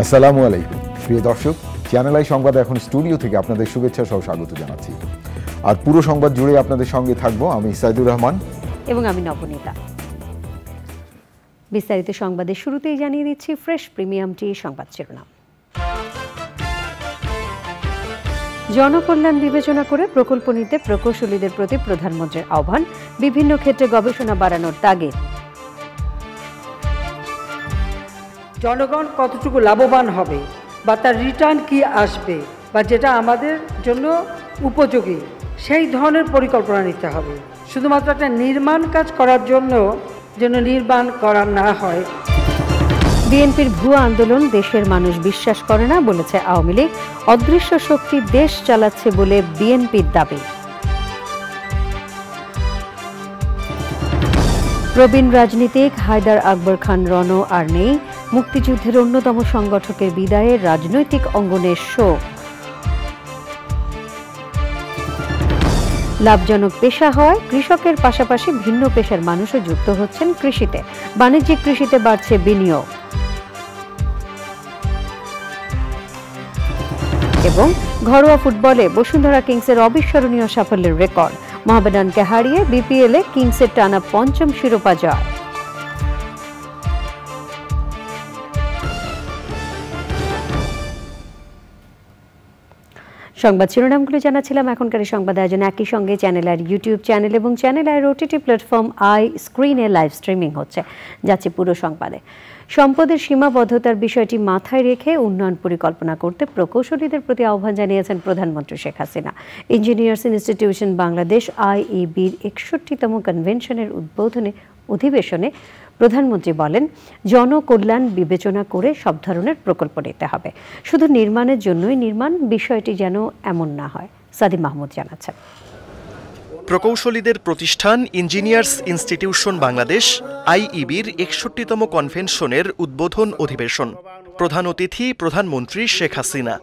আসসালামু আলাইকুম প্রিয় দর্শক, চ্যানেল আই সংবাদে এখন স্টুডিও থেকে আপনাদের শুভেচ্ছা সহ স্বাগত জানাচ্ছি। আর পুরো সংবাদ জুড়ে আপনাদের সঙ্গে থাকবো আমি সাইদুর রহমান এবং আমি নবনীতা। বিস্তারিত সংবাদের শুরুতেই জানিয়ে দিচ্ছি ফ্রেশ প্রিমিয়াম টি সংবাদ শিরোনাম। জনকল্যাণ বিবেচনা করে প্রকল্প নিতে প্রকৌশলীদের প্রতি প্রধানমন্ত্রীর আহ্বান, বিভিন্ন ক্ষেত্রে গবেষণা বাড়ানোর তাগিদ। জনগণ কতটুকু লাভবান হবে বা তার রিটার্ন কি আসবে বা যেটা আমাদের জন্য উপযোগী, সেই ধরনের পরিকল্পনা নিতে হবে। শুধুমাত্র একটা নির্মাণ কাজ করার জন্য যেন নির্মাণ করা না হয়। বিএনপির ভুয়া আন্দোলন দেশের মানুষ বিশ্বাস করে না বলেছে আওয়ামী লীগ, অদৃশ্য শক্তি দেশ চালাচ্ছে বলে বিএনপির দাবি। প্রবীণ রাজনীতিক হায়দার আকবর খান রণ আর নেই, মুক্তিযুদ্ধের অন্যতম সংগঠকের বিদায়ে রাজনৈতিক অঙ্গনের শোক। লাভজনক পেশা হয় কৃষকের পাশাপাশি ভিন্ন পেশার মানুষও যুক্ত হচ্ছেন কৃষিতে, বাণিজ্যিক কৃষিতে বাড়ছে বিনিয়োগ। এবং ঘরোয়া ফুটবলে বসুন্ধরা কিংসের অবিস্মরণীয় সাফল্যের রেকর্ড, মোহামেডানকে হারিয়ে বিপিএলে কিংসের টানা ৫ম শিরোপা জয়। সংবাদ শিরোনামগুলো জানাচ্ছিলাম। এখনকার সংবাদ আয়োজন একই সঙ্গে চ্যানেল আর ইউটিউব চ্যানেল এবং চ্যানেল আর ওটিটি প্ল্যাটফর্ম আই স্ক্রিনে লাইভ স্ট্রিমিং হচ্ছে। যাচ্ছে পুরো সংবাদে। সম্পদের সীমাবদ্ধতার বিষয়টি মাথায় রেখে উন্নয়ন পরিকল্পনা করতে প্রকৌশলীদের প্রতি আহ্বান জানিয়েছেন প্রধানমন্ত্রী শেখ হাসিনা। ইঞ্জিনিয়ার্স ইনস্টিটিউশন বাংলাদেশ আইইবির ৬১তম কনভেনশনের উদ্বোধনী অধিবেশনে প্রধানমন্ত্রী বলেন, জনকল্যাণ বিবেচনা করে সব ধরনের প্রকল্প নিতে হবে। শুধু নির্মাণের জন্যই নির্মাণ, বিষয়টি যেন এমন না হয়। সাদি মাহমুদ জানাচ্ছেন। প্রকৌশলীদের প্রতিষ্ঠান ইঞ্জিনিয়ার্স ইনস্টিটিউশন বাংলাদেশ আইইবির ৬১তম কনভেনশনের উদ্বোধন অধিবেশন। প্রধান অতিথি প্রধানমন্ত্রী শেখ হাসিনা।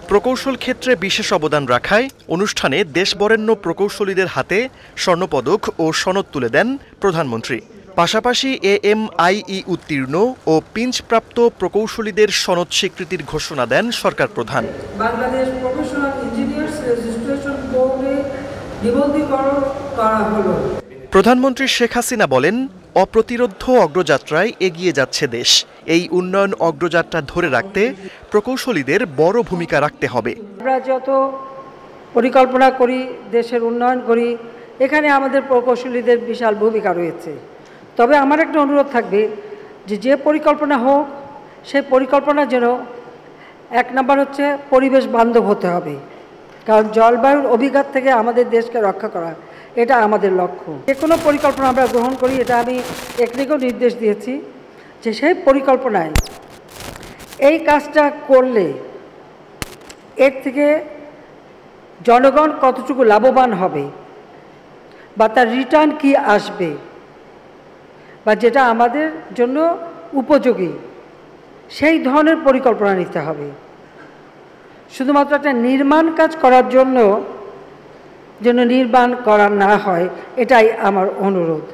প্রকৌশল ক্ষেত্রে বিশেষ অবদান রাখায় অনুষ্ঠানে দেশবরেণ্য প্রকৌশলীদের হাতে স্বর্ণপদক ও সনদ তুলে দেন প্রধানমন্ত্রী। পাশাপাশি AMIE উত্তীর্ণ ও পিঞ্চপ্রাপ্ত প্রকৌশলীদের সনদ স্বীকৃতির ঘোষণা দেন সরকার প্রধান। বাংলাদেশ প্রফেশনাল ইঞ্জিনিয়ার্স রেজিস্ট্রেশন বোর্ডে নিবন্ধীকরণ করা হলো। প্রধানমন্ত্রী শেখ হাসিনা বলেন, অপ্রতিরোধ্য অগ্রযাত্রায় এগিয়ে যাচ্ছে দেশ। এই উন্নয়ন অগ্রযাত্রা ধরে রাখতে প্রকৌশলীদের বড় ভূমিকা রাখতে হবে। আমরা যত পরিকল্পনা করি, দেশের উন্নয়ন করি, এখানে আমাদের প্রকৌশলীদের বিশাল ভূমিকা রয়েছে। তবে আমার একটা অনুরোধ থাকবে যে পরিকল্পনা হোক, সেই পরিকল্পনা যেন এক নম্বর হচ্ছে পরিবেশ বান্ধব হতে হবে। কারণ জলবায়ুর অভিঘাত থেকে আমাদের দেশকে রক্ষা করা, এটা আমাদের লক্ষ্য। যে কোনো পরিকল্পনা আমরা গ্রহণ করি, এটা আমি টেকনিক্যাল নির্দেশ দিয়েছি যে সেই পরিকল্পনায় এই কাজটা করলে এর থেকে জনগণ কতটুকু লাভবান হবে বা তার রিটার্ন কি আসবে বা যেটা আমাদের জন্য উপযোগী, সেই ধরনের পরিকল্পনা নিতে হবে। শুধুমাত্র একটা নির্মাণ কাজ করার জন্য যেন নির্মাণ করা না হয়, এটাই আমার অনুরোধ।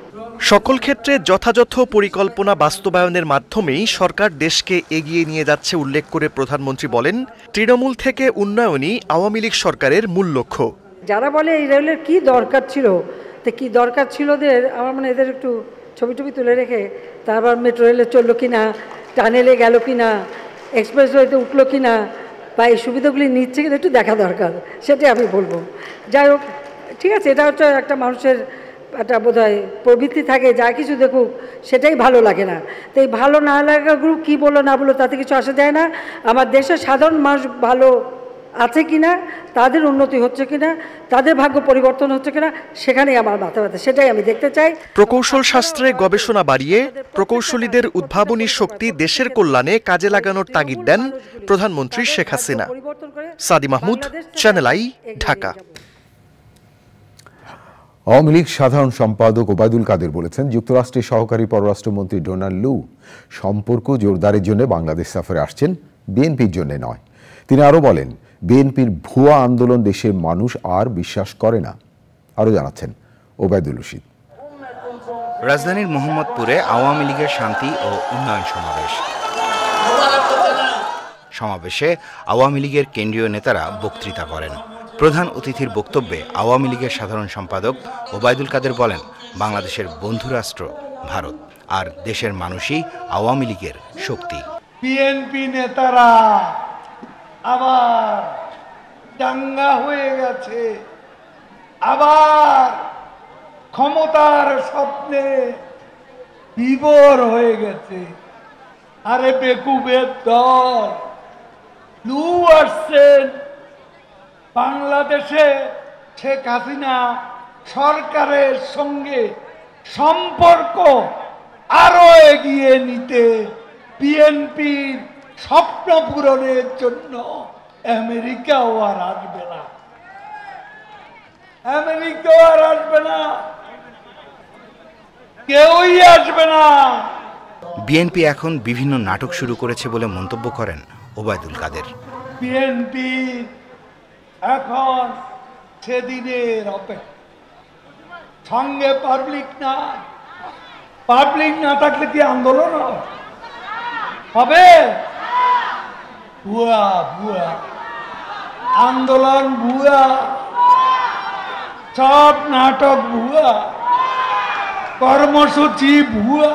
সকল ক্ষেত্রে যথাযথ পরিকল্পনা বাস্তবায়নের মাধ্যমেই সরকার দেশকে এগিয়ে নিয়ে যাচ্ছে উল্লেখ করে প্রধানমন্ত্রী বলেন, তৃণমূল থেকে উন্নয়নই আওয়ামী লীগ সরকারের মূল লক্ষ্য। যারা বলে এই রেলের কী দরকার ছিল, তো কী দরকার ছিল আমার মনে এদের একটু ছবি তুলে রেখে তারপর মেট্রো রেলে চললো কি না, টানেলে গেল কি না, এক্সপ্রেসওয়েতে উঠলো কি না, বা এই সুবিধাগুলি নিচ্ছে কিনা একটু দেখা দরকার, সেটাই আমি বলবো। যাই হোক, ঠিক আছে, এটা হচ্ছে একটা মানুষের একটা বোধহয় প্রবৃত্তি থাকে, যা কিছু দেখুক সেটাই ভালো লাগে না। তো এই ভালো না লাগা গ্রুপ কী বলো না বলো তাতে কিছু আসা যায় না। আমার দেশের সাধারণ মানুষ ভালো আছে কিনা, তাদের উন্নতি হচ্ছে কিনা, তাদের ভাগ্য পরিবর্তন হচ্ছে কিনা, সেখানেই আমার মাথা ব্যথা, সেটাই আমি দেখতে চাই। প্রকৌশল শাস্ত্রে গবেষণা বাড়িয়ে প্রকৌশলীদের উদ্ভাবনী শক্তি দেশের কল্যাণে কাজে লাগানোর তাগিদ দেন প্রধানমন্ত্রী শেখ হাসিনা। সাদি মাহমুদ, চ্যানেল আই, ঢাকা। আওয়ামী লীগ সাধারণ সম্পাদক ওবায়দুল কাদের বলেছেন, যুক্তরাষ্ট্রের সহকারী পররাষ্ট্রমন্ত্রী ডোনাল্ড লু সম্পর্ক জোরদারের জন্য বাংলাদেশ সফরে আসছেন, বিএনপির জন্য নয়। তিনি আরও বলেন, বিএনপির ভুয়া আন্দোলন দেশের মানুষ আর বিশ্বাস করে না। আরও জানাচ্ছেন ওবায়দুল রশিদ। রাজধানীর মোহাম্মদপুরে আওয়ামী লীগের শান্তি ও উন্নয়ন সমাবেশ। সমাবেশে আওয়ামী লীগের কেন্দ্রীয় নেতারা বক্তৃতা করেন। প্রধান অতিথির বক্তব্যে আওয়ামী লীগের সাধারণ সম্পাদক ওবায়দুল কাদের বলেন, বাংলাদেশের বন্ধুরাষ্ট্র ভারত, আর দেশের মানুষই আওয়ামী লীগের শক্তি। বিএনপি নেতারা আবার দাঙ্গা হয়ে গেছে, আবার ক্ষমতার স্বপ্নে বিভোর হয়ে গেছে। আরে বেকুবের দল, লু আসছেন বাংলাদেশে শেখ হাসিনা সরকারের সঙ্গে সম্পর্ক আরো এগিয়ে নিতে বিএনপির স্বপ্ন পূরণের জন্য আমেরিকাও আর আসবে না, আমেরিকাও আর আসবে না, কেউই আসবে না। বিএনপি এখন বিভিন্ন নাটক শুরু করেছে বলে মন্তব্য করেন ওবায়দুল কাদের। বিএনপি এখন সেদিনের অপেক্ষা, সঙ্গে পাবলিক না, পাবলিক না থাকলে কি আন্দোলন হবে? ভুয়া ভুয়া আন্দোলন, ভুয়া সব নাটক, ভুয়া কর্মসূচি, ভুয়া।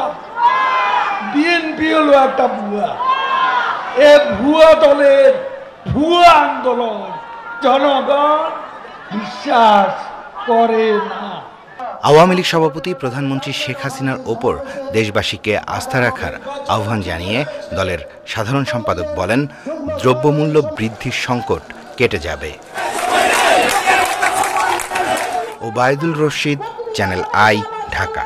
বিএনপি হলো একটা ভুয়া। এ ভুয়া দলের ভুয়া আন্দোলন জনগণ বিশ্বাস করে না। আওয়ামী লীগ সভাপতি প্রধানমন্ত্রী শেখ হাসিনার ওপর দেশবাসীকে আস্থা রাখার আহ্বান জানিয়ে দলের সাধারণ সম্পাদক বলেন, দ্রব্যমূল্য বৃদ্ধির সংকট কেটে যাবে। Obaidul Rashid, channel I, Dhaka.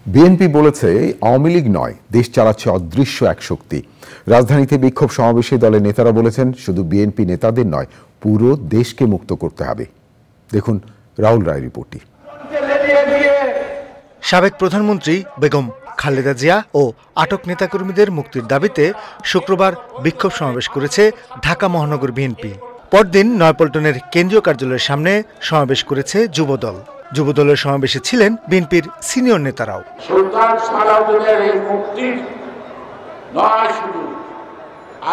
BNP বলেছে আওয়ামী লীগ নয়, দেশ চালাচ্ছে অদৃশ্য এক শক্তি। রাজধানীতে বিক্ষোভ সমাবেশে দলের নেতারা বলেছেন, শুধু বিএনপি নেতাদের নয়, পুরো দেশকে মুক্ত করতে হবে। দেখুন রাহুল রায় রিপোর্টটি। সাবেক প্রধানমন্ত্রী বেগম খালেদা জিয়া ও আটক নেতাকর্মীদের মুক্তির দাবিতে শুক্রবার বিক্ষোভ সমাবেশ করেছে ঢাকা মহানগর বিএনপি। পরদিন নয়াপল্টনের কেন্দ্রীয় কার্যালয়ের সামনে সমাবেশ করেছে যুবদল। যুবদলের সমাবেশে ছিলেন বিএনপির সিনিয়র নেতারাও। সুলতান সালাউদ্দিনের এই মুক্তি নয়, শুধু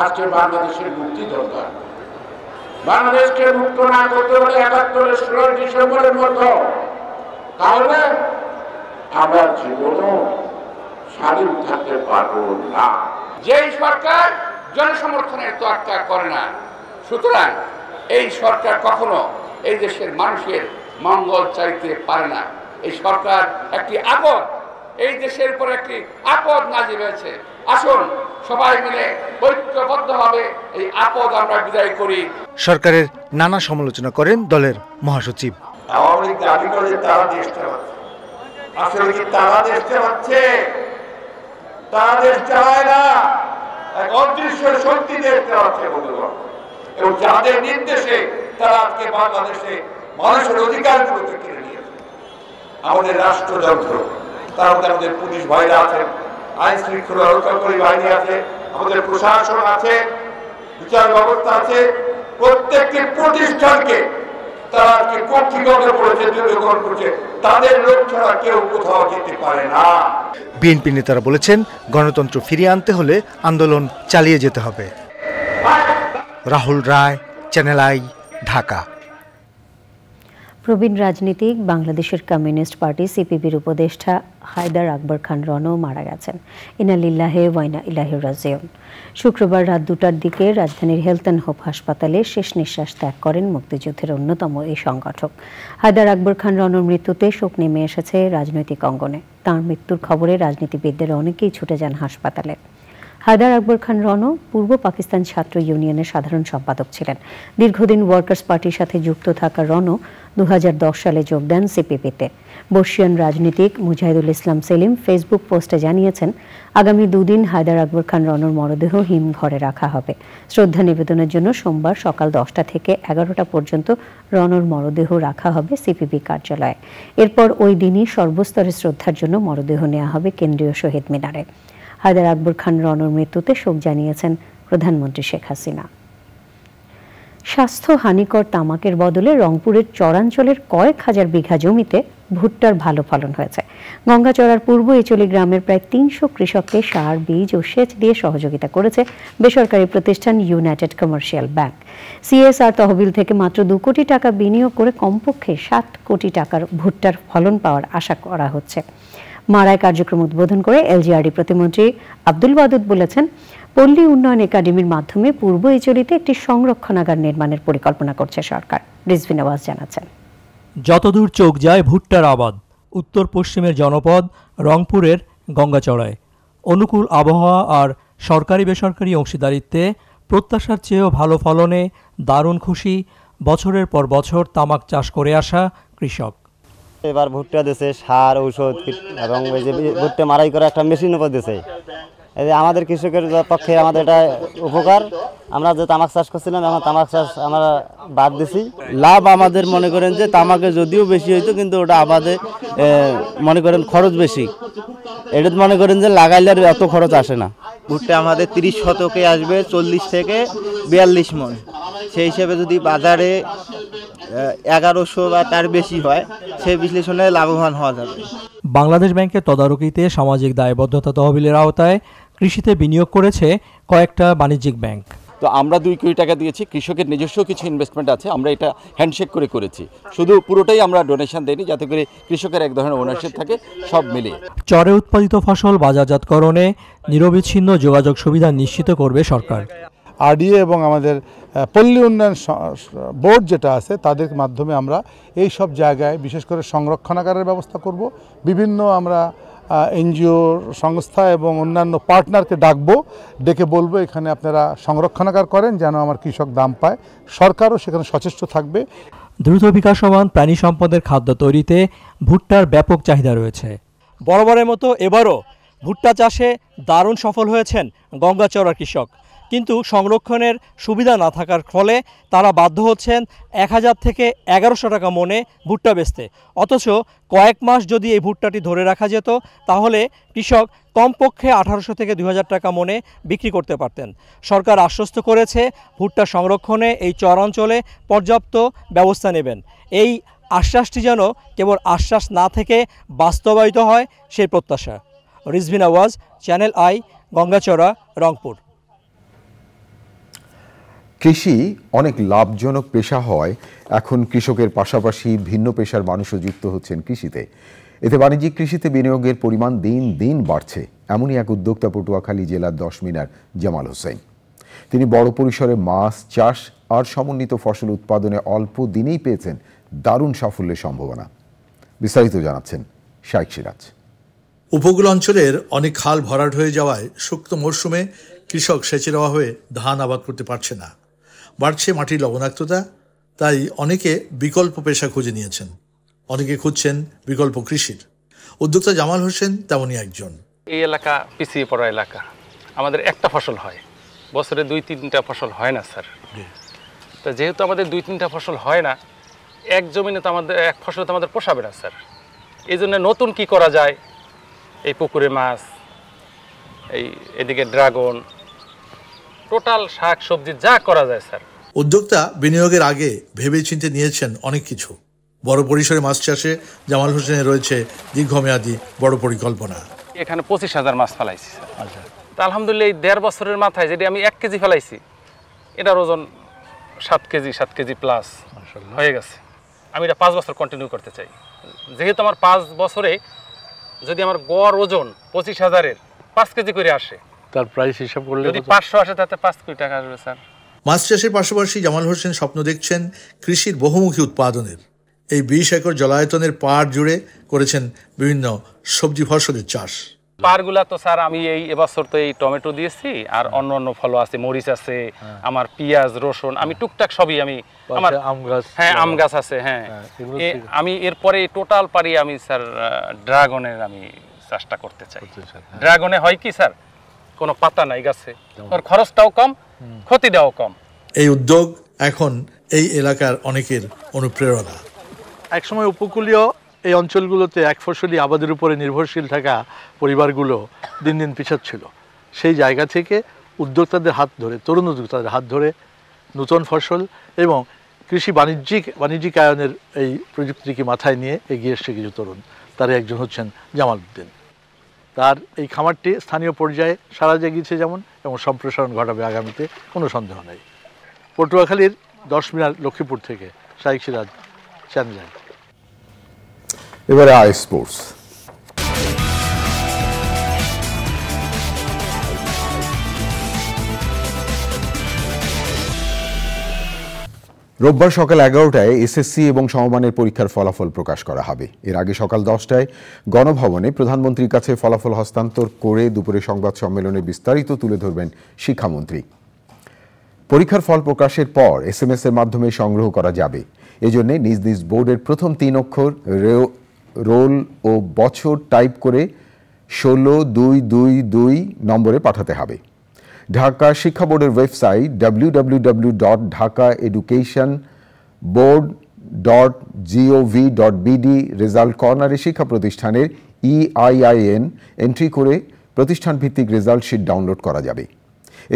আজকে বাংলাদেশের মুক্তি দরকার। বাংলাদেশকে মুক্ত না করতে হলে ৭১-এর ১৬ ডিসেম্বরের মতো, তাহলে আমরা জীবনও স্বাধীন থাকতে পারবো না। যেই সরকার জনসমর্থনের তোয়াক্কা করে না, সুতরাং এই সরকার কখনো এই দেশের মানুষের মঙ্গল চাইতে পারে না। এই সরকার একটি আপদ, এই দেশের উপর একটি আপদ নাজিল হয়েছে। আসুন সবাই মিলে ঐক্যবদ্ধভাবে এই আপদ আমরা বিদায় করি। সরকারের নানা সমালোচনা করেন দলের মহাসচিব। আওয়ামী লীগ দাবি করে তারা দেশ চালাচ্ছে, আসলে কি তারা দেশ চালাচ্ছে? তারা দেশ চালায় না, এক অদৃশ্য শক্তি দেশ চালাচ্ছে বন্ধুগণ। এবং যাদের নির্দেশে তারা আজকে বাংলাদেশে মানুষের অধিকারগুলোকে কেড়ে নিয়েছে। আমাদের রাষ্ট্রযন্ত্র, তার মধ্যে আমাদের পুলিশ ভাইরা আছেন, আইন শৃঙ্খলা রক্ষাকারী বাহিনী আছে, আমাদের প্রশাসন আছে, বিচার ব্যবস্থা আছে। প্রত্যেকটি প্রতিষ্ঠানকে তারা আজকে কর্তৃপক্ষ করেছে, দুর্যোগন করেছে। তাদের লোক ছাড়া কেউ কোথাও যেতে পারে না। বিএনপি নেতারা বলেছেন, গণতন্ত্র ফিরিয়ে আনতে হলে আন্দোলন চালিয়ে যেতে হবে। রাহুল রায়, চ্যানেল আই, ঢাকা। প্রবীণ রাজনীতিক বাংলাদেশের কমিউনিস্ট পার্টি সিপিবির উপদেষ্টা হায়দার আকবর খান রনও মারা গেছেন। ইন্না লিল্লাহি ওয়া ইন্না ইলাইহি রাজিউন। শুক্রবার রাত 2টার দিকে রাজধানীর হেলথ অ্যান্ড হোপ হাসপাতালে শেষ নিঃশ্বাস ত্যাগ করেন মুক্তিযুদ্ধের অন্যতম এই সংগঠক। হায়দার আকবর খান রনর মৃত্যুতে শোক নেমে এসেছে রাজনৈতিক অঙ্গনে। তাঁর মৃত্যুর খবরে রাজনীতিবিদদের অনেকেই ছুটে যান হাসপাতালে। হায়দার আকবর খান রনও পূর্ব পাকিস্তান ছাত্র ইউনিয়নের সাধারণ সম্পাদক ছিলেন। দীর্ঘদিন ওয়ার্কার্স পার্টির সাথে যুক্ত থাকা রনও 2010 সালে যোগ দেন সিপিবিতে। বর্ষীয়ান রাজনীতিক মুজাহিদুল ইসলাম সেলিম ফেসবুক পোস্টে জানিয়েছেন, আগামী 2 দিন হায়দার আকবর খান রনর মরদেহ হিমঘরে রাখা হবে। শ্রদ্ধা নিবেদনের জন্য সোমবার সকাল 10টা থেকে 11টা পর্যন্ত রনর মরদেহ রাখা হবে সিপিবি কার্যালয়ে। এরপর ওই দিনই সর্বস্তরে শ্রদ্ধার জন্য মরদেহ নেওয়া হবে কেন্দ্রীয় শহীদ মিনারে। হায়দার আকবর খান রনর মৃত্যুতে শোক জানিয়েছেন প্রধানমন্ত্রী শেখ হাসিনা। স্বাস্থ্য হানিকর তামাকের বদলে রংপুরের চরাঞ্চলের কয়েক হাজার বিঘা জমিতে ভুট্টার ভালো ফলন হয়েছে। গঙ্গাচড়ার পূর্ব এচলি গ্রামের প্রায় ৩০০ কৃষককে সার, বীজ ও সেচ দিয়ে সহযোগিতা করেছে বেসরকারি প্রতিষ্ঠান ইউনাইটেড কমার্শিয়াল ব্যাংক। সিএসআর তহবিল থেকে মাত্র ২ কোটি টাকা বিনিয়োগ করে কমপক্ষে ৭ কোটি টাকার ভুট্টার ফলন পাওয়ার আশা করা হচ্ছে। মারায় কার্যক্রম উদ্বোধন করে এলজিআরডি প্রতিমন্ত্রী আব্দুল ওয়াদুদ বলেছেন, পল্লী উন্নয়ন একাডেমির মাধ্যমে পূর্ব এচলিতে একটি সংরক্ষণাগার নির্মাণের পরিকল্পনা করছে সরকার। রিজভি নওয়াজ জানাচ্ছেন। যতদূর চোখ যায় ভুট্টার আবাদ। উত্তর পশ্চিমের জনপদ রংপুরের গঙ্গাচড়ায় অনুকূল আবহাওয়া আর সরকারি বেসরকারি অংশীদারিত্বে প্রত্যাশার চেয়েও ভালো ফলনে দারুণ খুশি বছরের পর বছর তামাক চাষ করে আসা কৃষক। এবার ভুট্টা দিয়েছে সার, ঔষধ এবং ওই যে ভুট্টা মারাই করে একটা মেশিন উপর দিয়েছে। এই আমাদের কৃষকের পক্ষে আমাদের এটা উপকার। আমরা যে তামাক চাষ করছিলাম এখন তামাক চাষ আমরা বাদ দিছি। লাভ আমাদের মনে করেন যে তামাকে যদিও বেশি হইতো কিন্তু ওটা আমাদের মনে করেন খরচ বেশি। এটা মনে করেন যে লাগাইলে আর এত খরচ আসে না। ভুট্টা আমাদের ৩০ শতকে আসবে ৪০ থেকে ৪২ মণ। সেই হিসেবে যদি বাজারে ১১০০ বা তার বেশি হয় সেই বিশ্লেষণে লাভবান হওয়া যাবে। বাংলাদেশ ব্যাংকের তদারকিতে সামাজিক দায়বদ্ধতা তহবিলের আওতায় কৃষিতে বিনিয়োগ করেছে কয়েকটা বাণিজ্যিক ব্যাংক। তো আমরা ২ কোটি টাকা দিয়েছি। কৃষকের নিজস্ব কিছু ইনভেস্টমেন্ট আছে, আমরা এটা হ্যান্ডশেক করে করেছি। শুধু পুরোটাই আমরা ডোনেশন দেইনি, যাতে করে কৃষকের এক ধরনের ওনারশিপ থাকে সব মিলিয়ে। চরে উৎপাদিত ফসল বাজারজাতকরণে নিরবিচ্ছিন্ন যোগাযোগ সুবিধা নিশ্চিত করবে সরকার। আরডিএ এবং আমাদের পল্লী উন্নয়ন বোর্ড যেটা আছে তাদের মাধ্যমে আমরা এই সব জায়গায় বিশেষ করে সংরক্ষণাগারের ব্যবস্থা করব। বিভিন্ন আমরা এনজিও সংস্থা এবং অন্যান্য পার্টনারকে ডাকবো, ডেকে বলবো এখানে আপনারা সংরক্ষণাগার করেন যেন আমার কৃষক দাম পায়। সরকারও সেখানে সচেষ্ট থাকবে। দ্রুত বিকাশমান প্রাণী সম্পদের খাদ্য তৈরিতে ভুট্টার ব্যাপক চাহিদা রয়েছে। বরাবরের মতো এবারও ভুট্টা চাষে দারুণ সফল হয়েছেন গঙ্গাচড়ার কৃষক, কিন্তু সংরক্ষণের সুবিধা না থাকার ফলে তারা বাধ্য হচ্ছেন ১,০০০ থেকে ১১০০ টাকা মণে ভুট্টা বেচতে। অথচ কয়েক মাস যদি এই ভুট্টাটি ধরে রাখা যেত তাহলে কৃষক কমপক্ষে ১৮০০ থেকে ২,০০০ টাকা মণে বিক্রি করতে পারতেন। সরকার আশ্বস্ত করেছে ভুট্টা সংরক্ষণে এই চরাঞ্চলে পর্যাপ্ত ব্যবস্থা নেবেন। এই আশ্বাসটি যেন কেবল আশ্বাস না থেকে বাস্তবায়িত হয় সেই প্রত্যাশা। Rizvi Nawaz, channel I, Gangachara, Rangpur. কৃষি অনেক লাভজনক পেশা হয় এখন কৃষকের পাশাপাশি ভিন্ন পেশার মানুষও যুক্ত হচ্ছেন কৃষিতে। এতে বাণিজ্যিক কৃষিতে বিনিয়োগের পরিমাণ দিন দিন বাড়ছে, এমনই এক উদ্যোক্তা পটুয়াখালী জেলার ১০ মিনার জামাল হোসেন। তিনি বড় পরিসরে মাছ চাষ আর সমন্বিত ফসল উৎপাদনে অল্প দিনেই পেয়েছেন দারুণ সাফল্যের সম্ভাবনা। বিস্তারিত জানাচ্ছেন শাইখ সিরাজ। উপকূল অঞ্চলের অনেক খাল ভরাট হয়ে যাওয়ায় শুষ্ক মরশুমে কৃষক সেচের অভাবে ধান আবাদ করতে পারছে না। বাড়ছে মাটির লবণাক্ততা, তাই অনেকে বিকল্প পেশা খুঁজে নিয়েছেন, অনেকে খুঁজছেন বিকল্প কৃষির। উদ্যোক্তা জামাল হোসেন তেমনই একজন। এই এলাকা পিছিয়ে পড়া এলাকা, আমাদের একটা ফসল হয়, বছরে ২-৩টা ফসল হয় না স্যার। তো যেহেতু আমাদের ২-৩টা ফসল হয় না, এক জমিনে তো আমাদের এক ফসলে তো আমাদের পোষাবে না স্যার। এই জন্য নতুন কি করা যায়, এই পুকুরে মাছ, এদিকে ড্রাগন, টোটাল শাক সবজি যা করা যায় স্যার। উদ্যোক্তা বিনিয়োগের আগে ভেবে চিন্তে নিয়েছেন অনেক কিছু। বড় পরিসরে মাছ চাষে জামাল হোসেনের রয়েছে দীর্ঘমেয়াদী বড় পরিকল্পনা। এখানে ২৫,০০০ মাছ ফেলাইছি স্যার। তা আলহামদুলিল্লাহ এই ১.৫ বছরের মাথায় যেটি আমি ১ কেজি ফেলাইছি, এটার ওজন 7 কেজি প্লাস হয়ে গেছে। আমি এটা ৫ বছর কন্টিনিউ করতে চাই। যেহেতু আমার 5 বছরে যদি আমার গড় ওজন ২৫,০০০-এর 5 কেজি করে আসে, তার প্রাইস হিসাব করলে যদি ৫০০ আসে তাতে ৫ কোটি টাকা আসবে স্যার। মাছ চাষের পাশাপাশি জামাল হোসেন স্বপ্ন দেখছেন কৃষির বহুমুখী উৎপাদনের। এই ২০ একর জলায়তনের পাড় জুড়ে করেছেন বিভিন্ন সবজি ফসলের চাষ। পাড়গুলা তো স্যার আমি এবছর তো এই টমেটো দিয়েছি, আর অন্য অন্য ফল আছে, মরিচ আছে, আমার পেঁয়াজ, রসুন, আমি টুকটাক সবই আমি, আমার আম গাছ আছে। হ্যাঁ, আমি এরপরে টোটাল পারি আমি স্যার ড্রাগনের আমি চাষটা করতে চাই। ড্রাগনে হয় কি স্যার, কোনো পাতা নাই গাছে, ওর খরচটাও কম, ক্ষতিটাও কম। এই উদ্যোগ এখন এই এলাকার অনেকের অনুপ্রেরণা। একসময় উপকূলীয় এই অঞ্চলগুলোতে এক ফসলি আবাদের উপরে নির্ভরশীল থাকা পরিবারগুলো দিন দিন পিছাচ্ছিল। সেই জায়গা থেকে উদ্যোক্তাদের হাত ধরে, তরুণ উদ্যোক্তাদের হাত ধরে নূতন ফসল এবং কৃষি বাণিজ্যিকায়নের এই প্রযুক্তিকে মাথায় নিয়ে এগিয়ে এসছে কিছু তরুণ। তার একজন হচ্ছেন জামাল উদ্দিন। তার এই খামারটি স্থানীয় পর্যায়ে সারা জাগিয়েছে যেমন, এবং সম্প্রসারণ ঘটাবে আগামীতে, কোনো সন্দেহ নেই। পটুয়াখালীর 10 মিনার লক্ষ্মীপুর থেকে শাইখ সিরাজ, চ্যানেল আই। এবারে আই স্পোর্টস। রোববার সকাল 11টায় এসএসসি এবং সমমানের পরীক্ষার ফলাফল প্রকাশ করা হবে। এর আগে সকাল 10টায় গণভবনে প্রধানমন্ত্রীর কাছে ফলাফল হস্তান্তর করে দুপুরে সংবাদ সম্মেলনে বিস্তারিত তুলে ধরবেন শিক্ষামন্ত্রী। পরীক্ষার ফল প্রকাশের পর SMS এর মাধ্যমে সংগ্রহ করা যাবে। এজন্য নিজ নিজ বোর্ডের প্রথম 3 অক্ষর, রোল ও বছর টাইপ করে 16222 নম্বরে পাঠাতে হবে। ঢাকা শিক্ষা বোর্ডের ওয়েবসাইট www.dhakaeducationboard.gov.bd রেজাল্ট কর্নারে শিক্ষা প্রতিষ্ঠানের EIIN এন্ট্রি করে প্রতিষ্ঠান ভিত্তিক রেজাল্ট শিট ডাউনলোড করা যাবে।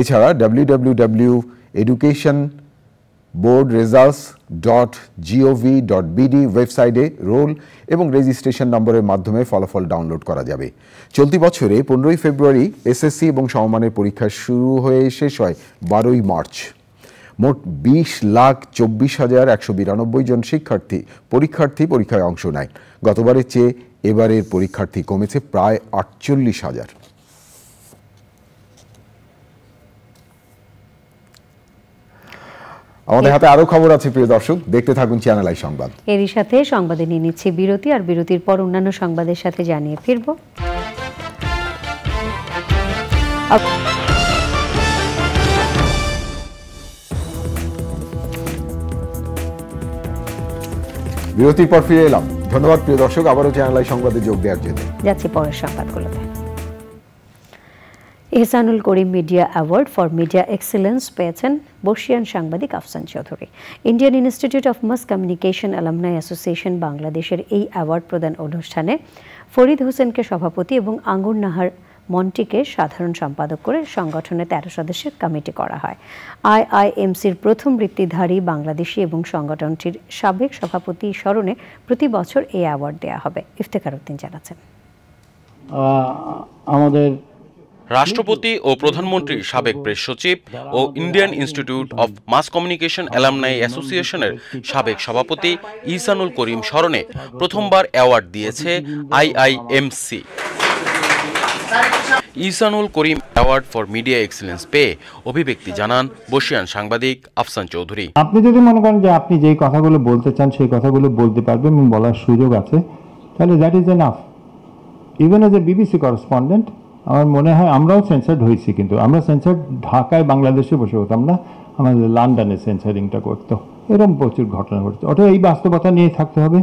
এছাড়া www.educationboardresults.gov.bd ওয়েবসাইটে রোল এবং রেজিস্ট্রেশন নম্বরের মাধ্যমে ফলাফল ডাউনলোড করা যাবে। চলতি বছরে 15ই ফেব্রুয়ারি এসএসসি এবং সমমানের পরীক্ষা শুরু হয়ে শেষ হয় 12ই মার্চ। মোট 20,24,192 জন পরীক্ষার্থী পরীক্ষায় অংশ নেয়। গতবারের চেয়ে এবারের পরীক্ষার্থী কমেছে প্রায় 48,000। আমাদের হাতে আরো খবর আছে প্রিয় দর্শক, দেখতে থাকুন চ্যানেল আই সংবাদ। এরই সাথে সংবাদে নিয়ে নিচ্ছি বিরতি, আর বিরতির পর অন্যান্য সংবাদের সাথে জানিয়ে ফিরব। বিরতির পর ফিরে এলাম। ধন্যবাদ প্রিয় দর্শক, আবারও চ্যানেল আই সংবাদে যোগ দেওয়ার জন্য। যাচ্ছি পরের সংবাদগুলোতে। Ehsanul Karim Media Award for Media Excellence পেয়েছেন বর্ষিয়ান সাংবাদিক Afsan Chowdhury. Indian Institute of Mass Communication Alumni Association বাংলাদেশের এই অ্যাওয়ার্ড প্রদান অনুষ্ঠানে ফরিদ হোসেনকে সভাপতি এবং আঙ্গুর নাহার মন্টিকে সাধারণ সম্পাদক করে সংগঠনের 13 সদস্যের কমিটি করা হয়। IIMCর প্রথম বৃত্তিধারী বাংলাদেশি এবং সংগঠনটির সাবেক সভাপতি স্মরণে প্রতি বছর এই অ্যাওয়ার্ড দেওয়া হবে। ইফতেখার উদ্দিন জানাচ্ছেন। আমাদের রাষ্ট্রপতি ও প্রধানমন্ত্রীর সাবেক প্রেস সচিব ও Indian Institute of Mass Communication alumni অ্যাসোসিয়েশনের সাবেক সভাপতি ইহসানুল করিম স্মরণে প্রথমবার অ্যাওয়ার্ড দিয়েছে IIMC। Ihsanul Karim award for Media excellence পেয়ে অভিব্যক্তি জানান বর্ষিয়ান সাংবাদিক আফসান চৌধুরী। আপনি যদি মনে করেন যে আপনি যেই কথাগুলো বলতে চান সেই কথাগুলো বলতে পারবেন এবং বলার সুযোগ আছে, তাহলে that is enough. Even as a BBC correspondent আমার মনে হয় আমরাও সেন্সার্ড হয়েছি, কিন্তু আমরা সেন্সার ঢাকায় বাংলাদেশে বসে হতাম না, আমাদের লন্ডনে সেন্সারিংটা করতো। এরকম প্রচুর ঘটনা ঘটছে। ওটা এই বাস্তবতা নিয়ে থাকতে হবে।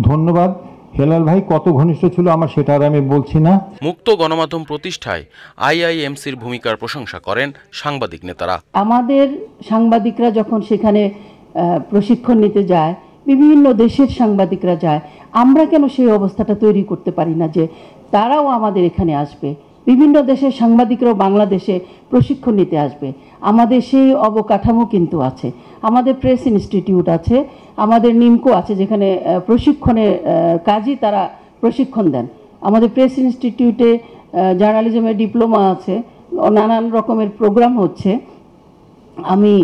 ধন্যবাদ। হেলাল ভাই কত ঘনিষ্ঠ ছিল আমার সেটা আর আমি বলছি না। মুক্ত গণমাধ্যম প্রতিষ্ঠায় IIMCর ভূমিকার প্রশংসা করেন সাংবাদিক নেতারা। আমাদের সাংবাদিকরা যখন সেখানে প্রশিক্ষণ নিতে যায়, বিভিন্ন দেশের সাংবাদিকরা যায়, আমরা কেন সেই অবস্থাটা তৈরি করতে পারি না যে তারাও আমাদের এখানে আসবে? বিভিন্ন দেশের সাংবাদিকরাও বাংলাদেশে প্রশিক্ষণ নিতে আসবে। আমাদের সেই অবকাঠামো কিন্তু আছে। আমাদের প্রেস ইনস্টিটিউট আছে, আমাদের নিমকো আছে, যেখানে প্রশিক্ষণের কাজই তারা প্রশিক্ষণ দেন। আমাদের প্রেস ইনস্টিটিউটে জার্নালিজমের ডিপ্লোমা আছে, নানান রকমের প্রোগ্রাম হচ্ছে। আমি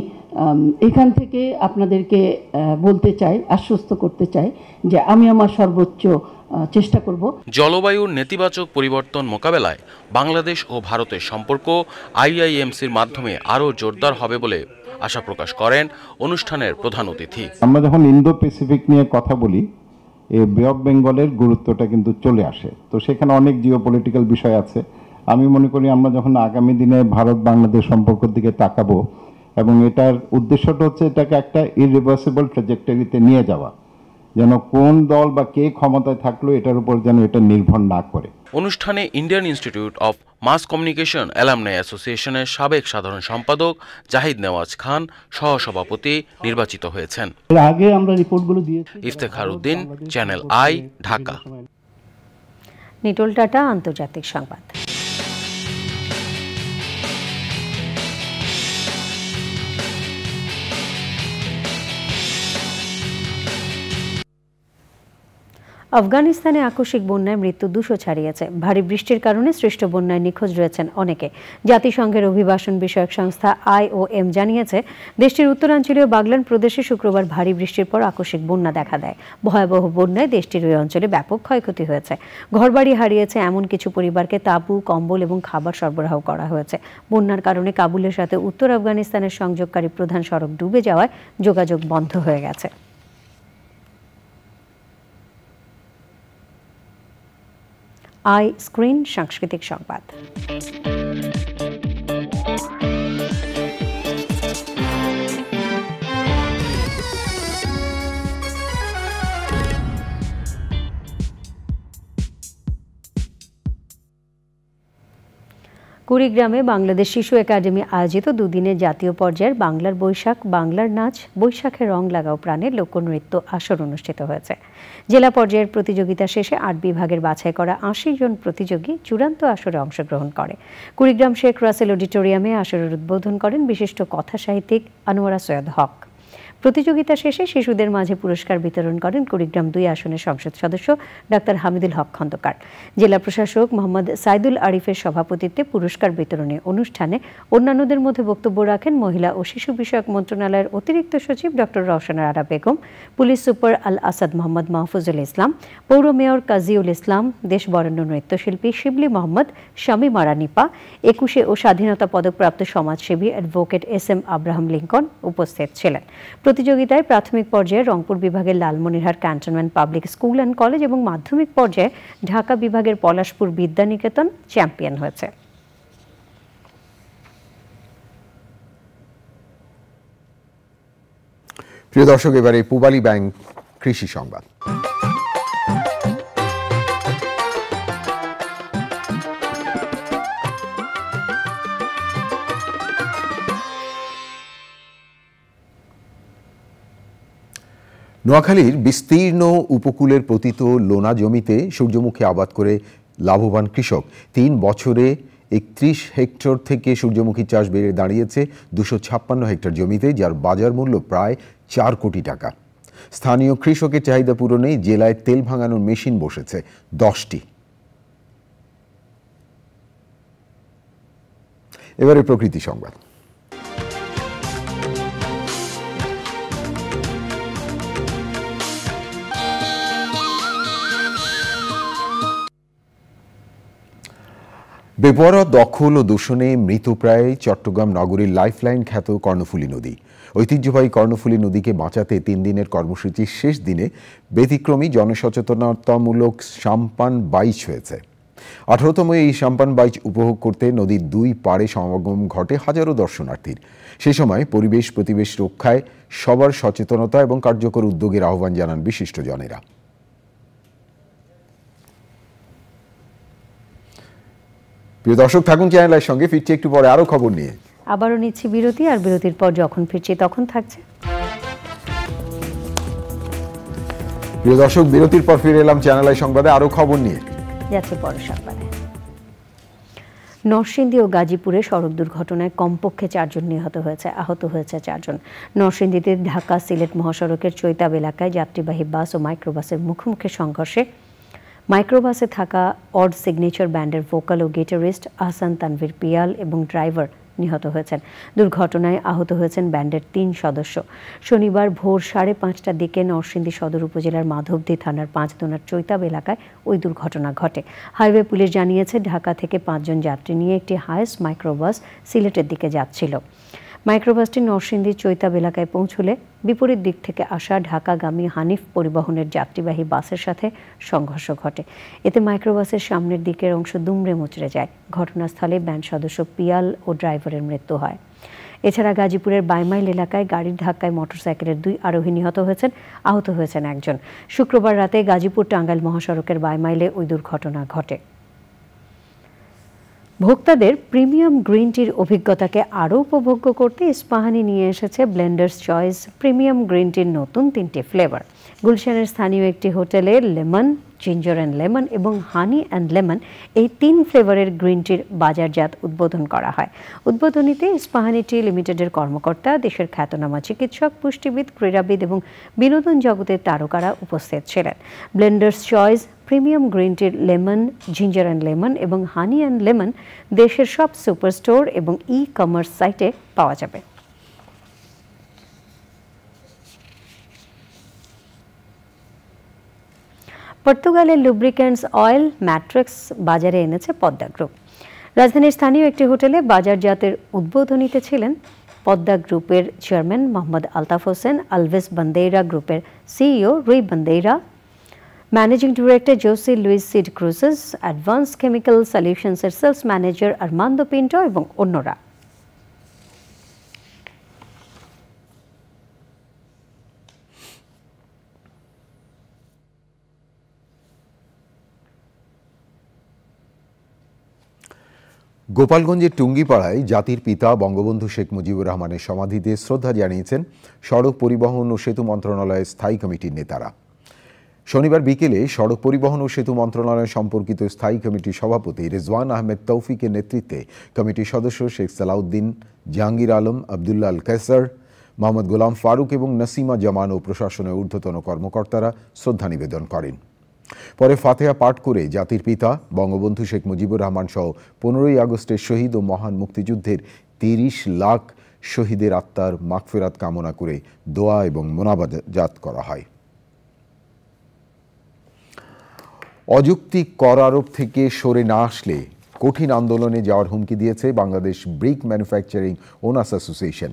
এখান থেকে আপনাদেরকে বলতে চাই, আশ্বস্ত করতে চাই যে আমি আমার সর্বোচ্চ চেষ্টা করব। জলবায়ুর নেতিবাচক পরিবর্তন মোকাবেলায় বাংলাদেশ ও ভারতের সম্পর্ক IIMCর মাধ্যমে আরও জোরদার হবে বলে আশা প্রকাশ করেন অনুষ্ঠানের প্রধান অতিথি। আমরা যখন ইন্দো প্যাসিফিক নিয়ে কথা বলি, এই বে অফ বেঙ্গলের গুরুত্বটা কিন্তু চলে আসে। তো সেখানে অনেক জিওপলিটিক্যাল বিষয় আছে। আমি মনে করি আমরা যখন আগামী দিনে ভারত বাংলাদেশ সম্পর্কের দিকে তাকাবো, এবং এটার উদ্দেশ্যটা হচ্ছে এটাকে একটা ইরিভার্সিবল ট্র্যাজেক্টরিতে নিয়ে যাওয়া, যেন কোন দল বা কে ক্ষমতায় থাকলো এটার উপর যেন এটা নির্ভর না করে। অনুষ্ঠানে Indian Institute of Mass Communication alumni অ্যাসোসিয়েশনের সাবেক সাধারণ সম্পাদক জাহিদ নেওয়াজ খান সহসভাপতি নির্বাচিত হয়েছেন। আগে আমরা রিপোর্টগুলো দিয়েছি। Iftekhar Uddin, Channel I, Dhaka. নিটোল টাটা, আন্তর্জাতিক সংবাদ। আফগানিস্তানে আকস্মিক বন্যায় মৃত্যু 200 ছাড়িয়েছে। ভারী বৃষ্টির কারণে সৃষ্ট বন্যায় নিখোঁজ রয়েছেন অনেকে। জাতিসংঘের অভিবাসন বিষয়ক সংস্থা IOM জানিয়েছে, দেশটির উত্তরাঞ্চলীয় বাগলান প্রদেশে শুক্রবার ভারী বৃষ্টির পর আকস্মিক বন্যা দেখা দেয়। ভয়াবহ বন্যায় দেশটির ওই অঞ্চলে ব্যাপক ক্ষয়ক্ষতি হয়েছে। ঘরবাড়ি হারিয়েছে এমন কিছু পরিবারকে তাঁবু, কম্বল এবং খাবার সরবরাহ করা হয়েছে। বন্যার কারণে কাবুলের সাথে উত্তর আফগানিস্তানের সংযোগকারী প্রধান সড়ক ডুবে যাওয়ায় যোগাযোগ বন্ধ হয়ে গেছে। স্ক্রিন সাংস্কৃতিক সংবাদ। কুড়িগ্রামে বাংলাদেশ শিশু একাডেমি আয়োজিত দুদিনের জাতীয় পর্যায়ের বাংলার বৈশাখ, বাংলার নাচ, বৈশাখে রং লাগাও প্রাণে লোকনৃত্য আসর অনুষ্ঠিত হয়েছে। জেলা পর্যায়ের প্রতিযোগিতা শেষে 8 বিভাগের বাছাই করা 80 জন প্রতিযোগী চূড়ান্ত আসরে অংশগ্রহণ করে। কুড়িগ্রাম শেখ রাসেল অডিটোরিয়ামে আসরের উদ্বোধন করেন বিশিষ্ট কথা সাহিত্যিক আনোয়ারা সৈয়দ হক। প্রতিযোগিতা শেষে শিশুদের মাঝে পুরস্কার বিতরণ করেন কুড়িগ্রাম 2 আসনের সংসদ সদস্য ডাক্তার হামিদুল হক খন্দকার। জেলা প্রশাসক মোহাম্মদ সাইদুল আরিফের সভাপতিত্বে পুরস্কার বিতরণী অনুষ্ঠানে অন্যান্যদের মধ্যে বক্তব্য রাখেন মহিলা ও শিশু বিষয়ক মন্ত্রণালয়ের অতিরিক্ত সচিব doctor রওশনা Ara Begum, police super আল আসাদ মোহাম্মদ মাহফুজুল ইসলাম, পৌর মেয়র কাজীউল ইসলাম, দেশ বরেণ্য নৃত্যশিল্পী শিবলি মোহাম্মদ, শামীম আরা নিপা, 21 ও স্বাধীনতা পদকপ্রাপ্ত সমাজসেবী অ্যাডভোকেট SM আব্রাহাম লিঙ্কন উপস্থিত ছিলেন। প্রতিযোগিতায় প্রাথমিক পর্যায়ে রংপুর বিভাগের Lalmonirhat cantonment public school and college এবং মাধ্যমিক পর্যায়ে ঢাকা বিভাগের পলাশপুর বিদ্যানিকেতন চ্যাম্পিয়ন হয়েছে। প্রিয় দর্শক, এবারে পূবালী ব্যাংক কৃষি সংবাদ। নোয়াখালীর বিস্তীর্ণ উপকূলের পতিত লোনা জমিতে সূর্যমুখী আবাদ করে লাভবান কৃষক। 3 বছরে 31 হেক্টর থেকে সূর্যমুখী চাষ বেড়ে দাঁড়িয়েছে 256 হেক্টর জমিতে, যার বাজার মূল্য প্রায় 4 কোটি টাকা। স্থানীয় কৃষকের চাহিদা পূরণে জেলায় তেল ভাঙানোর মেশিন বসেছে 10টি। এবারে প্রকৃতি সংবাদ। বেপরোয়া দখল ও দূষণে মৃতপ্রায় চট্টগ্রাম নগরীর লাইফলাইন খ্যাত কর্ণফুলী নদী। ঐতিহ্যবাহী কর্ণফুলী নদীকে বাঁচাতে 3 দিনের কর্মসূচির শেষ দিনে ব্যতিক্রমী জনসচেতনতামূলক সাম্পান বাইচ হয়েছে। 18তম এই সাম্পান বাইচ উপভোগ করতে নদীর 2 পাড়ে সমাগম ঘটে হাজারো দর্শনার্থীর। সে সময় পরিবেশ প্রতিবেশ রক্ষায় সবার সচেতনতা এবং কার্যকর উদ্যোগের আহ্বান জানান বিশিষ্টজনেরা। প্রিয় দর্শক, থাকুন চ্যানেলের সঙ্গে। ফিরছি একটু পরে আরো খবর নিয়ে। আবারও নিচ্ছি বিরতি, আর বিরতির পর যখন ফিরছি তখন থাকছে। প্রিয় দর্শক, বিরতির পর ফিরে এলাম চ্যানেলের সংবাদে আরো খবর নিয়ে। যাচ্ছে পরের সংবাদে। নরসিংদী ও গাজীপুরে সড়ক দুর্ঘটনায় কমপক্ষে 4 জন নিহত হয়েছে, আহত হয়েছে 4 জন। নরসিংদীতে ঢাকা সিলেট মহাসড়কের চৈতাব এলাকায় যাত্রীবাহী বাস ও মাইক্রোবাসের মুখোমুখি সংঘর্ষে মাইক্রোবাসে থাকা অড সিগনেচার ব্যান্ডের ভোকাল ও গিটারিস্ট আহসান তানভীর পিয়াল এবং ড্রাইভার নিহত হয়েছেন। দুর্ঘটনায় আহত হয়েছেন ব্যান্ডের 3 সদস্য। শনিবার ভোর 5:30টার দিকে নরসিংদী সদর উপজেলার মাধবদী থানার 5 দোনার চৈতাব এলাকায় ওই দুর্ঘটনা ঘটে। হাইওয়ে পুলিশ জানিয়েছে, ঢাকা থেকে 5 জন যাত্রী নিয়ে একটি হায়েস্ট মাইক্রোবাস সিলেটের দিকে যাচ্ছিল। মাইক্রোবাসটি নরসিংদী চৈতাব এলাকায় পৌঁছলে বিপরীত দিক থেকে আসা ঢাকাগামী হানিফ পরিবহনের যাত্রীবাহী বাসের সাথে সংঘর্ষ ঘটে। এতে মাইক্রোবাসের সামনের দিকের অংশ দুমড়ে মুচড়ে যায়। ঘটনাস্থলে ব্যান্ড সদস্য পিয়াল ও ড্রাইভারের মৃত্যু হয়। এছাড়া গাজীপুরের বাইমাইল এলাকায় গাড়ির ধাক্কায় মোটরসাইকেলের 2 আরোহী নিহত হয়েছেন, আহত হয়েছেন 1 জন। শুক্রবার রাতে গাজীপুর টাঙ্গাইল মহাসড়কের বাইমাইলে ওই দুর্ঘটনা ঘটে। ভোক্তাদের প্রিমিয়াম গ্রিন টির অভিজ্ঞতাকে আরও উপভোগ্য করতে ইস্পাহানি নিয়ে এসেছে ব্লেন্ডার্স চয়েস প্রিমিয়াম গ্রিন টির নতুন 3টি ফ্লেভার। গুলশানের স্থানীয় একটি হোটেলে লেমন, জিঞ্জার অ্যান্ড লেমন এবং হানি অ্যান্ড লেমন এই 3 ফ্লেভারের গ্রিন টির বাজারজাত উদ্বোধন করা হয়। উদ্বোধনীতে ইস্পাহানি টি লিমিটেডের কর্মকর্তা, দেশের খ্যাতনামা চিকিৎসক, পুষ্টিবিদ, ক্রীড়াবিদ এবং বিনোদন জগতের তারকারা উপস্থিত ছিলেন। ব্লেন্ডার্স চয়েস প্রিমিয়াম গ্রিন টির লেমন, জিঞ্জার অ্যান্ড লেমন এবং হানি অ্যান্ড লেমন দেশের সব সুপার স্টোর এবং ই-কমার্স সাইটে পাওয়া যাবে। পর্তুগালের লুব্রিক্যান্টস অয়েল ম্যাট্রিক্স বাজারে এনেছে পদ্মা গ্রুপ। রাজধানীর স্থানীয় একটি হোটেলে বাজারজাতের উদ্বোধনীতে ছিলেন পদ্মা গ্রুপের chairman Mohammad Altaf Hossain, Alves Bandeira গ্রুপের CEO Rui Bandeira, managing director Jose Luis Cid Cruzes, advance chemical সলিউশনসের সেলস ম্যানেজার আরমান্দো পিন্টো এবং অন্যরা। গোপালগঞ্জের টুঙ্গিপাড়ায় জাতির পিতা বঙ্গবন্ধু শেখ মুজিবুর রহমানের সমাধিতে শ্রদ্ধা জানিয়েছেন সড়ক পরিবহন ও সেতু মন্ত্রণালয়ের স্থায়ী কমিটির নেতারা। শনিবার বিকেলে সড়ক পরিবহন ও সেতু মন্ত্রণালয় সম্পর্কিত স্থায়ী কমিটির সভাপতি রেজওয়ান আহমেদ তৌফিকের নেতৃত্বে কমিটির সদস্য শেখ সালাউদ্দিন, জাহাঙ্গীর আলম, আবদুল্লাহ আল কায়সার, মোহাম্মদ গোলাম ফারুক এবং নাসিমা জামান ও প্রশাসনের ঊর্ধ্বতন কর্মকর্তারা শ্রদ্ধা নিবেদন করেন। পরে ফাতেহা পাঠ করে জাতির পিতা বঙ্গবন্ধু শেখ মুজিবুর রহমান সহ 15ই আগস্টের শহীদ ও মহান মুক্তিযুদ্ধের 30 লাখ শহীদের আত্মার মাগফিরাত কামনা করে দোয়া এবং মোনাজাত করা হয়। অযৌক্তিক কর আরোপ থেকে সরে না আসলে কঠিন আন্দোলনে যাওয়ার হুমকি দিয়েছে Bangladesh brick manufacturing owners association.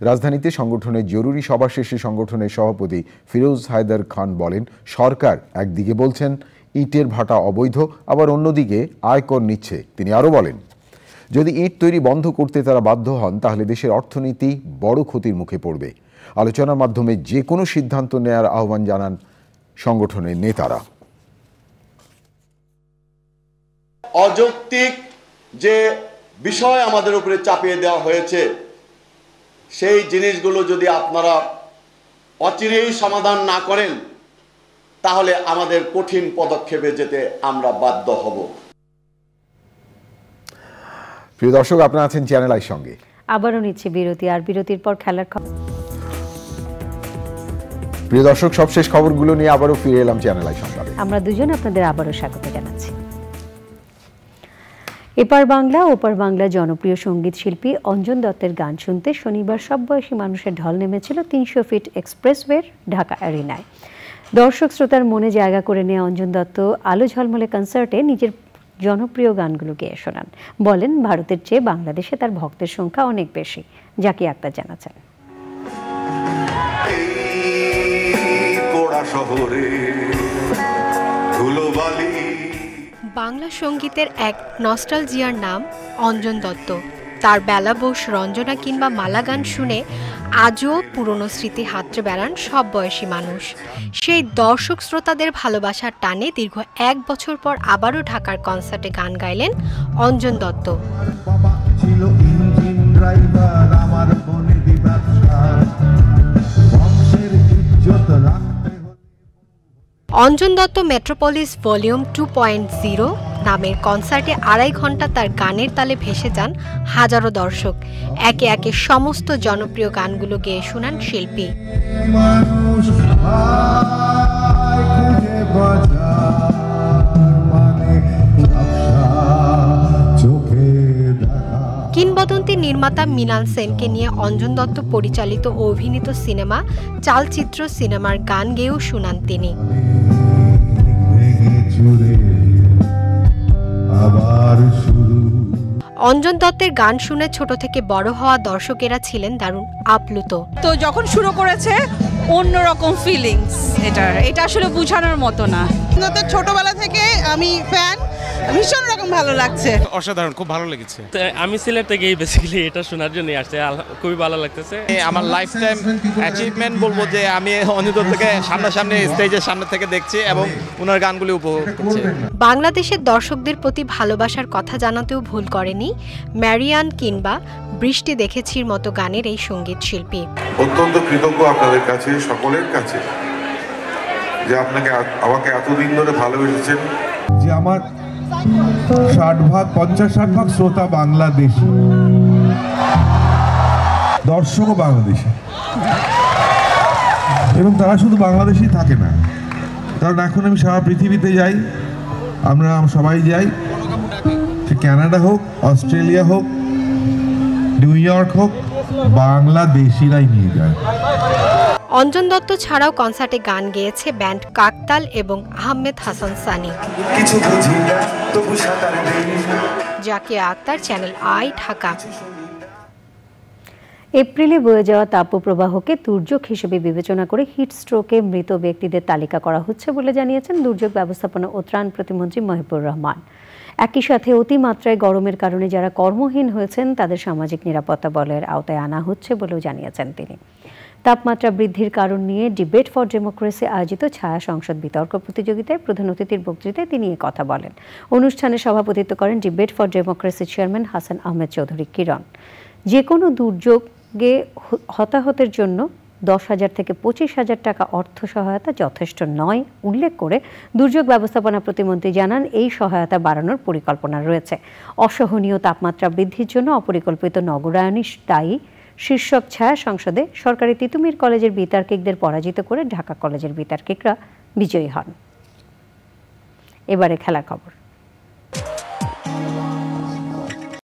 রাজধানীতে সংগঠনের জরুরি সভা শেষে সংগঠনের সভাপতি ফিরোজ হায়দার খান বলেন, সরকার একদিকে বলছেন ইটের ভাটা অবৈধ, আবার অন্যদিকে আয়কর নিচ্ছে। তিনি আরও বলেন, যদি ইট তৈরি বন্ধ করতে তারা বাধ্য হন তাহলে দেশের অর্থনীতি বড় ক্ষতির মুখে পড়বে। আলোচনার মাধ্যমে যে কোনো সিদ্ধান্ত নেয়ার আহ্বান জানান সংগঠনের নেতারা। অযৌক্তিক যে বিষয় আমাদের উপরে চাপিয়ে দেওয়া হয়েছে, সেই জিনিসগুলো যদি আপনারা অচিরেই সমাধান না করেন তাহলে আমাদের কঠিন পদক্ষেপে যেতে আমরা বাধ্য হব। প্রিয় দর্শক, আপনারা আছেন চ্যানেল আই সঙ্গে। আবারও নিচ্ছে বিরতি, আর বিরতির পর খেলার খবর। প্রিয় দর্শক, সবশেষ খবরগুলো নিয়ে আবারও ফিরে এলাম চ্যানেল আই সংবাদে। আমরা দুজন আপনাদের আবারও স্বাগত জানাচ্ছি। এপার বাংলা ওপার বাংলা জনপ্রিয় সঙ্গীত শিল্পী অঞ্জন দত্তের গান শুনতে শনিবার সব বয়সী মানুষের ঢল নেমেছিল 300 ফিট এক্সপ্রেসওয়ের ঢাকা অ্যারিনায়। দর্শক শ্রোতার মনে জায়গা করে নেওয়া অঞ্জন দত্ত আলো ঝলমলে কনসার্টে নিজের জনপ্রিয় গানগুলো গেয়ে শোনান। বলেন, ভারতের চেয়ে বাংলাদেশে তার ভক্তের সংখ্যা অনেক বেশি। জাকি আক্তার জানাচ্ছেন। বাংলা সঙ্গীতের এক নস্টালজিয়ার নাম অঞ্জন দত্ত। তার বেলাবোস, রঞ্জনা কিংবা মালা গান শুনে আজও পুরনো স্মৃতি হাতড়ে বেড়ান সব বয়সী মানুষ। সেই দর্শক শ্রোতাদের ভালোবাসার টানে দীর্ঘ 1 বছর পর আবারও ঢাকার কনসার্টে গান গাইলেন অঞ্জন দত্ত। অঞ্জন দত্ত মেট্রোপলিস ভলিউম 2.0 নামের কনসার্টে 2.5 ঘন্টা তার গানের তালে ভেসে যান হাজারো দর্শক। একে একে সমস্ত জনপ্রিয় গানগুলো গেয়ে শোনান শিল্পী। কিংবদন্তি নির্মাতা মৃণাল সেনকে নিয়ে অঞ্জন দত্ত পরিচালিত ও অভিনীত সিনেমা চালচিত্র সিনেমার গান গেয়েও শোনান তিনি। অঞ্জন দত্তের গান শুনে ছোট থেকে বড় হওয়া দর্শকেরা ছিলেন দারুণ আপ্লুত। তো যখন শুরু করেছে অন্যরকম ফিলিংস, এটা আসলে বোঝানোর মতো না। ছোটবেলা থেকে আমি ফ্যান, ভীষণ রকম ভালো লাগছে, অসাধারণ, খুব ভালো লেগেছে। আমি সিলেট থেকেই বেসিক্যালি এটা শোনার জন্য আসছে, খুবই ভালো লাগতেছে। আমার লাইফ টাইম অ্যাচিভমেন্ট বলবো যে আমি অঞ্জন দত্তকে সামনাসামনি স্টেজের সামনে থেকে দেখছি এবং ওনার গানগুলি উপভোগ করছি। বাংলাদেশের দর্শকদের প্রতি ভালোবাসার কথা জানাতেও ভুল করেনি ম্যারিয়ান কিংবা বৃষ্টি দেখেছির মতো গানের এই সঙ্গীত শিল্পী। অত্যন্ত কৃতজ্ঞ আপনাদের কাছে, সকলের কাছে, যে আপনাকে আমাকে এতদিন ধরে ভালোবেসেছেন। যে আমার 50-60 শ্রোতা বাংলাদেশী, দর্শকও বাংলাদেশী, এবং তারা শুধু বাংলাদেশেই থাকে না, কারণ এখন আমি সারা পৃথিবীতে যাই, আমরা সবাই যাই, সে কানাডা হোক, অস্ট্রেলিয়া হোক, নিউ ইয়র্ক হোক, বাংলাদেশিরাই নিয়ে যায়। অঞ্জন দত্ত ছাড়াও কনসার্টে গান গেয়েছে ব্যান্ড কাকতাল এবং আহমেদ হাসান সানি। Zakia Akter, Channel I, Dhaka. এপ্রিলে বয়ে যাওয়া তাপপ্রবাহকে দুর্যোগ হিসেবে বিবেচনা করে হিট স্ট্রোকে মৃত ব্যক্তিদের তালিকা করা হচ্ছে বলে জানিয়েছেন দুর্যোগ ব্যবস্থাপনা ও ত্রাণ প্রতিমন্ত্রী মহিবুর রহমান। একই সাথে অতিমাত্রায় গরমের কারণে যারা কর্মহীন হয়েছেন তাদের সামাজিক নিরাপত্তা বলয়ের আওতায় আনা হচ্ছে বলেও জানিয়েছেন তিনি। তাপমাত্রা বৃদ্ধির কারণ নিয়ে ডিবেট ফর ডেমোক্রেসি আয়োজিত ছায়া সংসদ বিতর্ক প্রতিযোগিতায় প্রধান অতিথির বক্তৃতায় তিনি কথা বলেন। অনুষ্ঠানে সভাপতিত্ব করেন Debate for Democracy chairman Hasan Ahmed Chowdhury Kiron. যে কোনো দুর্যোগে হতাহতের জন্য 10,000 থেকে 25,000 টাকা অর্থ সহায়তা যথেষ্ট নয় উল্লেখ করে দুর্যোগ ব্যবস্থাপনা প্রতিমন্ত্রী জানান এই সহায়তা বাড়ানোর পরিকল্পনা রয়েছে। অসহনীয় তাপমাত্রা বৃদ্ধির জন্য অপরিকল্পিত নগরায়নই দায়ী শীর্ষক ছায়া সংসদে সরকারি তিতুমির কলেজের বিতার্কিকদের পরাজিত করে ঢাকা কলেজের বিতার্কিকরা বিজয়ী হন। এবারে খেলার খবর।